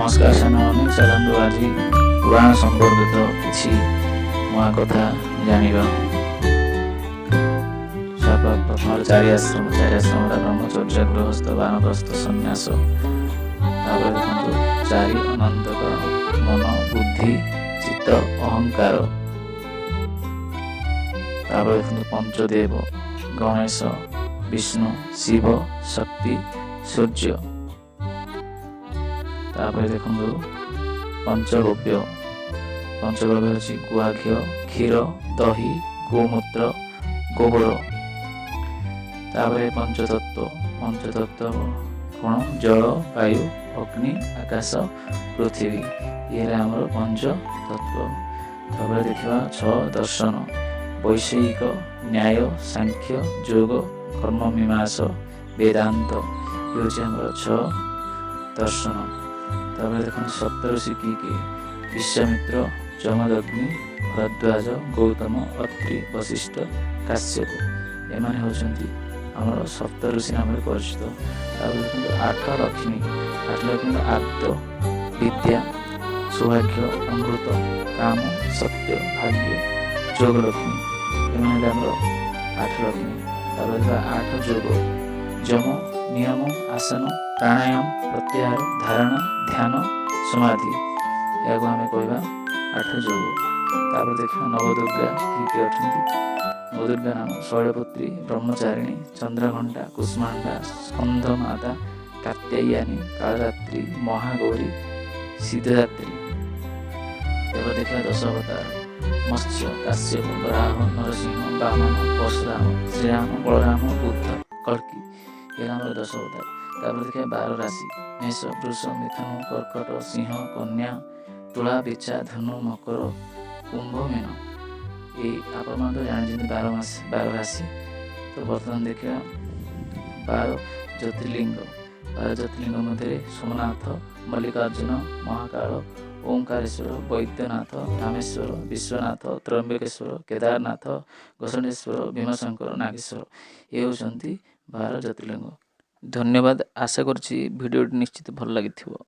नमस्कार सानମାନେ ଚାଲନ୍ତୁ ଆଜି ପୁରାଣ ସମ୍ପର୍କିତ କିଛି ନୂଆ କଥା ଜାଣିବା। ପ୍ରଥମରେ ଚାରି ଆଶ୍ରମଟା ବ୍ରହ୍ମଚର୍ଯ୍ୟ ଗୃହସ୍ଥ ବାନପ୍ରସ୍ଥ ସନ୍ନ୍ୟାସ। ତାପରେ ଦେଖନ୍ତୁ ଚାରି ଅନନ୍ତକରଣ ମନ ବୁଦ୍ଧି ଚିତ୍ତ ଅହଙ୍କାର। ତାପରେ ଦେଖନ୍ତୁ ପଞ୍ଚଦେବ ଗଣେଶ ବିଷ୍ଣୁ ଶିବ ଶକ୍ତି ସୂର୍ଯ୍ୟ। ତାପରେ ଦେଖନ୍ତୁ ପଞ୍ଚଗବ୍ୟ ହେଉଛି ଗୁଆ ଘିଅ କ୍ଷୀର ଦହି ଗୋମୂତ୍ର ଗୋବର। ତାପରେ ପଞ୍ଚତତ୍ତ୍ୱ କ'ଣ ଜଳ ବାୟୁ ଅଗ୍ନି ଆକାଶ ପୃଥିବୀ, ଇଏ ଆମର ପଞ୍ଚତତ୍ତ୍ୱ। ତାପରେ ଦେଖିବା ଛଅ ଦର୍ଶନ ବୈଷୟିକ ନ୍ୟାୟ ସାଂଖ୍ୟ ଯୋଗ କର୍ମ ମୀମାଂସ ବେଦାନ୍ତ, ଇଏ ହେଉଛି ଆମର ଛଅ ଦର୍ଶନ। ତାପରେ ଦେଖନ୍ତୁ ସପ୍ତର୍ଷି କିଏ ବିଶ୍ୱାମିତ୍ର ଯମଦଗ୍ନି ଭରଦ୍ୱାଜ ଗୌତମ ଅତ୍ରି ବଶିଷ୍ଠ କାଶ୍ୟପ, ଏମାନେ ହେଉଛନ୍ତି ଆମର ସପ୍ତର୍ଷି ନାମରେ ପରିଚିତ। ତାପରେ ଦେଖନ୍ତୁ ଆଠ ଲକ୍ଷ୍ମୀ ଆଦ୍ୟ ବିଦ୍ୟା ସୌଭାଗ୍ୟ ଅମୃତ କାମ ସତ୍ୟ ଭାଗ୍ୟ ଯୋଗଲକ୍ଷ୍ମୀ, ଏମାନେ ହେଲେ ଆମର ଆଠ ଲକ୍ଷ୍ମୀ। ତାପରେ ଦେଖିବା ଆଠ ଯୋଗ ଯମ ନିୟମ ଆସନ ପ୍ରାଣାୟାମ ପ୍ରତ୍ୟାହାର ଧାରଣା ଧ୍ୟାନ ସମାଧି, ଏହାକୁ ଆମେ କହିବା ଆଠ ଯୋଗ। ତାପରେ ଦେଖିବା ନବଦୁର୍ଗା କିଏ ଅଛନ୍ତି। ନବଦୁର୍ଗା ନାମ ଶୈଳପୁତ୍ରୀ ବ୍ରହ୍ମଚାରିଣୀ ଚନ୍ଦ୍ରଘଣ୍ଟା କୁଷ୍ମାଣ୍ଡା ସ୍କନ୍ଧମାତା କାତ୍ୟାୟନୀ କାଳରାତ୍ରୀ ମହାଗୌରୀ ସିଦ୍ଧଦାତ୍ରୀ। ତାପରେ ଦେଖିବା ଦଶ ଅବତାର ମତ୍ସ୍ୟ କାଶ୍ୟପ ବରାହ ନରସିଂହ ବାମନ ପରଶୁରାମ ଶ୍ରୀରାମ ବଳରାମ ବୁଦ୍ଧ କଳ୍କି, ଏହା ଆମର ଦଶ ଅବତାର। ତାପରେ ଦେଖିବା 12 ରାଶି ମେଷ ବୃଷ ମିଥୁନ କର୍କଟ ସିଂହ କନ୍ୟା ତୁଳା ବିଛା ଧନୁ ମକର କୁମ୍ଭ ମୀନ। ଏଇ ଆପଣମାନେ ତ ଜାଣିଛନ୍ତି 12 ରାଶି। ତ ବର୍ତ୍ତମାନ ଦେଖିବା 12 ଜ୍ୟୋତିର୍ଲିଙ୍ଗ। 12 ଜ୍ୟୋତିର୍ଲିଙ୍ଗ ମଧ୍ୟରେ ସୋମନାଥ ମଲ୍ଲିକାର୍ଜୁନ ମହାକାଳ ଓଁକାରେଶ୍ୱର ବୈଦ୍ୟନାଥ ରାମେଶ୍ୱର ବିଶ୍ୱନାଥ ତ୍ରୟମ୍ବକେଶ୍ୱର କେଦାରନାଥ ଘୋଷଣେଶ୍ୱର ଭୀମଶଙ୍କର ନାଗେଶ୍ୱର, ଏ ହେଉଛନ୍ତି 12 ଜ୍ୟୋତିର୍ଲିଙ୍ଗ। ଧନ୍ୟବାଦ। ଆଶା କରୁଛି ଭିଡ଼ିଓଟି ନିଶ୍ଚିତ ଭଲ ଲାଗିଥିବ।